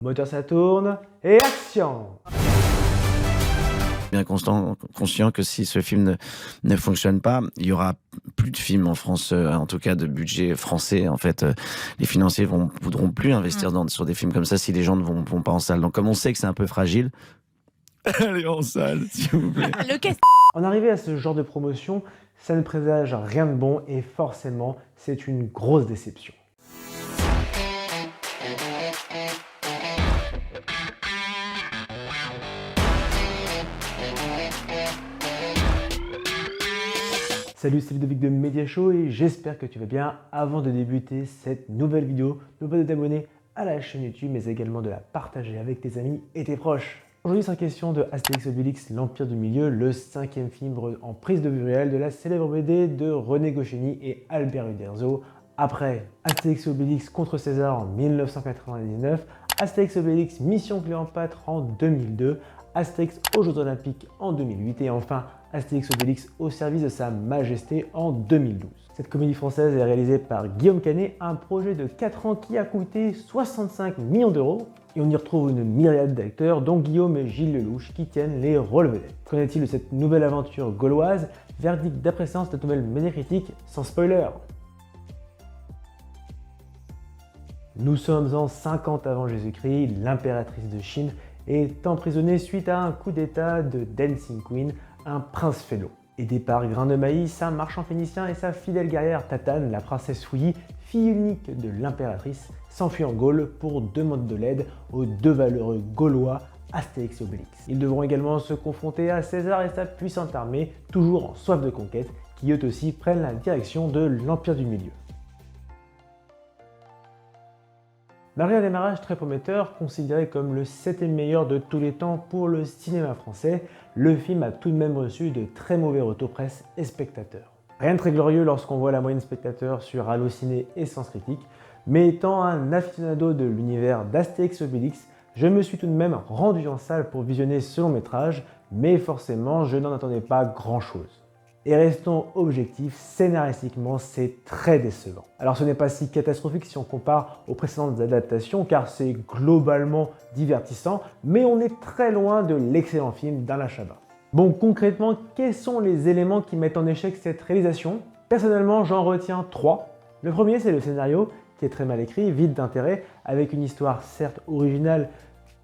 Moteur ça tourne, et action! Bien conscient que si ce film ne fonctionne pas, il y aura plus de films en France, en tout cas de budget français. En fait, les financiers voudront plus investir sur des films comme ça si les gens ne vont pas en salle. Donc comme on sait que c'est un peu fragile, allez en salle, s'il vous plaît. En arriver à ce genre de promotion, ça ne présage rien de bon et forcément, c'est une grosse déception. Salut, c'est Ludovic de Mediashow et j'espère que tu vas bien. Avant de débuter cette nouvelle vidéo, n'oublie pas de t'abonner à la chaîne YouTube, mais également de la partager avec tes amis et tes proches. Aujourd'hui, c'est question de Astérix Obélix, l'Empire du Milieu, le 5e film en prise de vue réelle de la célèbre BD de René Goscinny et Albert Uderzo. Après Astérix Obélix contre César en 1999, Astérix Obélix Mission Cléopâtre en 2002, Astérix aux Jeux Olympiques en 2008 et enfin Astérix Obélix au service de Sa Majesté en 2012. Cette comédie française est réalisée par Guillaume Canet, un projet de 4 ans qui a coûté 65 millions d'euros. Et on y retrouve une myriade d'acteurs, dont Guillaume et Gilles Lelouch, qui tiennent les rôles vedettes. Qu'en est-il de cette nouvelle aventure gauloise? Verdict d'après séance de nouvelle médiacritique, sans spoiler. Nous sommes en 50 avant Jésus-Christ, l'impératrice de Chine est emprisonnée suite à un coup d'état de Dancing Queen, un prince félon. Aidé par Grain de Maïs, un marchand phénicien et sa fidèle guerrière Tatane, la princesse Fouilly, fille unique de l'impératrice, s'enfuit en Gaule pour demander de l'aide aux deux valeureux Gaulois Astérix et Obélix. Ils devront également se confronter à César et sa puissante armée, toujours en soif de conquête, qui eux aussi prennent la direction de l'Empire du Milieu. Malgré un démarrage très prometteur, considéré comme le 7e meilleur de tous les temps pour le cinéma français, le film a tout de même reçu de très mauvais retours presse et spectateurs. Rien de très glorieux lorsqu'on voit la moyenne de spectateurs sur Allociné et Sens Critique, mais étant un aficionado de l'univers d'Astérix Obélix, je me suis tout de même rendu en salle pour visionner ce long métrage, mais forcément je n'en attendais pas grand chose. Et restons objectifs, scénaristiquement c'est très décevant. Alors ce n'est pas si catastrophique si on compare aux précédentes adaptations car c'est globalement divertissant, mais on est très loin de l'excellent film d'Alain Chabat. Bon, concrètement, quels sont les éléments qui mettent en échec cette réalisation? Personnellement, j'en retiens 3. Le premier, c'est le scénario qui est très mal écrit, vide d'intérêt, avec une histoire certes originale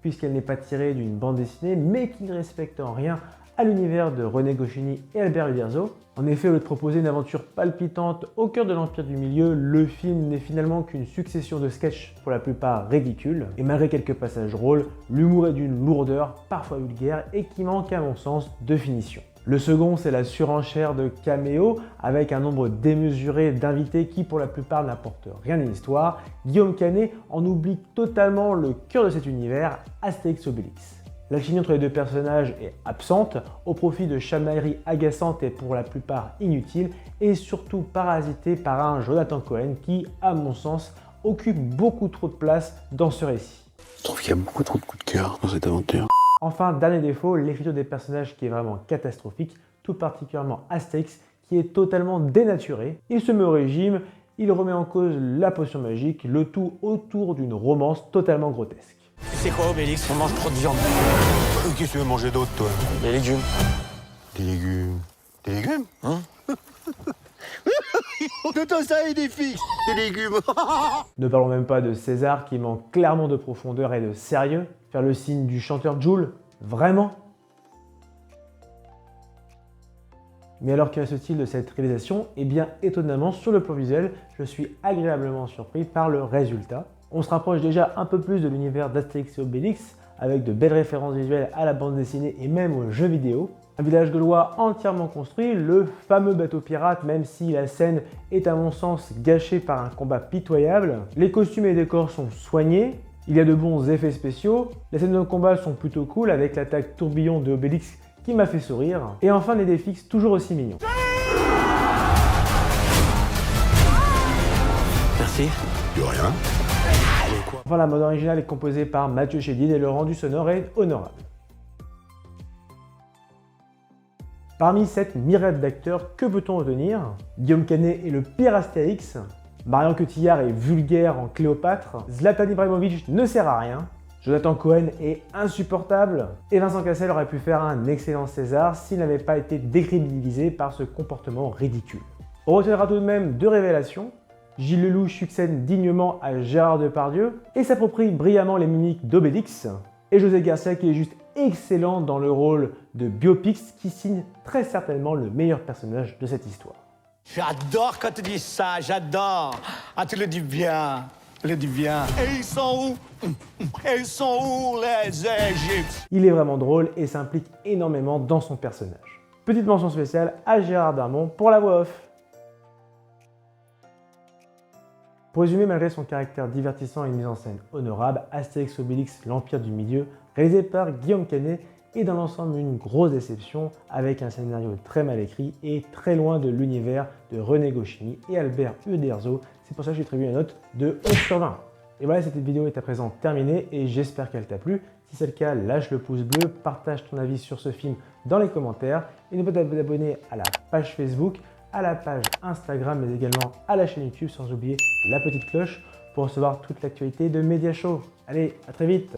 puisqu'elle n'est pas tirée d'une bande dessinée, mais qui ne respecte en rien à l'univers de René Goscinny et Albert Uderzo. En effet, au lieu de proposer une aventure palpitante au cœur de l'Empire du Milieu, le film n'est finalement qu'une succession de sketchs pour la plupart ridicules. Et malgré quelques passages drôles, l'humour est d'une lourdeur, parfois vulgaire, et qui manque à mon sens de finition. Le second, c'est la surenchère de caméos, avec un nombre démesuré d'invités qui pour la plupart n'apportent rien à l'histoire. Guillaume Canet en oublie totalement le cœur de cet univers, Astérix Obélix. La chimie entre les deux personnages est absente, au profit de chamailleries agaçantes et pour la plupart inutiles, et surtout parasitée par un Jonathan Cohen qui, à mon sens, occupe beaucoup trop de place dans ce récit. Je trouve qu'il y a beaucoup trop de coups de cœur dans cette aventure. Enfin, dernier défaut, l'écriture des personnages qui est vraiment catastrophique, tout particulièrement Astérix, qui est totalement dénaturé. Il se met au régime, il remet en cause la potion magique, le tout autour d'une romance totalement grotesque. C'est quoi Obélix? On mange trop de viande. Qu'est-ce que tu veux manger d'autre, toi? Des légumes. Des légumes. Des légumes? Hein? De ça et des filles. Des légumes. Ne parlons même pas de César qui manque clairement de profondeur et de sérieux. Faire le signe du chanteur Jul, vraiment? Mais alors que reste-t-il de cette réalisation? Eh bien étonnamment, sur le plan visuel, je suis agréablement surpris par le résultat. On se rapproche déjà un peu plus de l'univers d'Astérix et Obélix, avec de belles références visuelles à la bande dessinée et même aux jeux vidéo. Un village gaulois entièrement construit, le fameux bateau pirate, même si la scène est à mon sens gâchée par un combat pitoyable. Les costumes et décors sont soignés, il y a de bons effets spéciaux, les scènes de combat sont plutôt cool avec l'attaque tourbillon de Obélix qui m'a fait sourire, et enfin les défixes toujours aussi mignons. Merci. De rien. Enfin, la bande originale est composée par Mathieu Chédid et le rendu sonore est honorable. Parmi cette myriade d'acteurs, que peut-on retenir? Guillaume Canet est le pire Astérix, Marion Cotillard est vulgaire en Cléopâtre, Zlatan Ibrahimovic ne sert à rien, Jonathan Cohen est insupportable et Vincent Cassel aurait pu faire un excellent César s'il n'avait pas été décrédibilisé par ce comportement ridicule. On retiendra tout de même deux révélations. Gilles Lelouch succède dignement à Gérard Depardieu et s'approprie brillamment les mimiques d'Obélix. Et José Garcia qui est juste excellent dans le rôle de Biopix qui signe très certainement le meilleur personnage de cette histoire. J'adore quand tu dis ça, j'adore. Ah, tu le dis bien, tu le dis bien. Et ils sont où? Et ils sont où les Égyptiens? Il est vraiment drôle et s'implique énormément dans son personnage. Petite mention spéciale à Gérard Darmon pour la voix off. Pour résumer, malgré son caractère divertissant et une mise en scène honorable, Astérix Obélix, l'Empire du Milieu, réalisé par Guillaume Canet, est dans l'ensemble une grosse déception avec un scénario très mal écrit et très loin de l'univers de René Goscinny et Albert Uderzo. C'est pour ça que j'ai attribué une note de 11 sur 20. Et voilà, cette vidéo est à présent terminée et j'espère qu'elle t'a plu. Si c'est le cas, lâche le pouce bleu, partage ton avis sur ce film dans les commentaires et n'oublie pas t'abonner à la page Facebook, à la page Instagram mais également à la chaîne YouTube sans oublier la petite cloche pour recevoir toute l'actualité de Média Show. Allez, à très vite!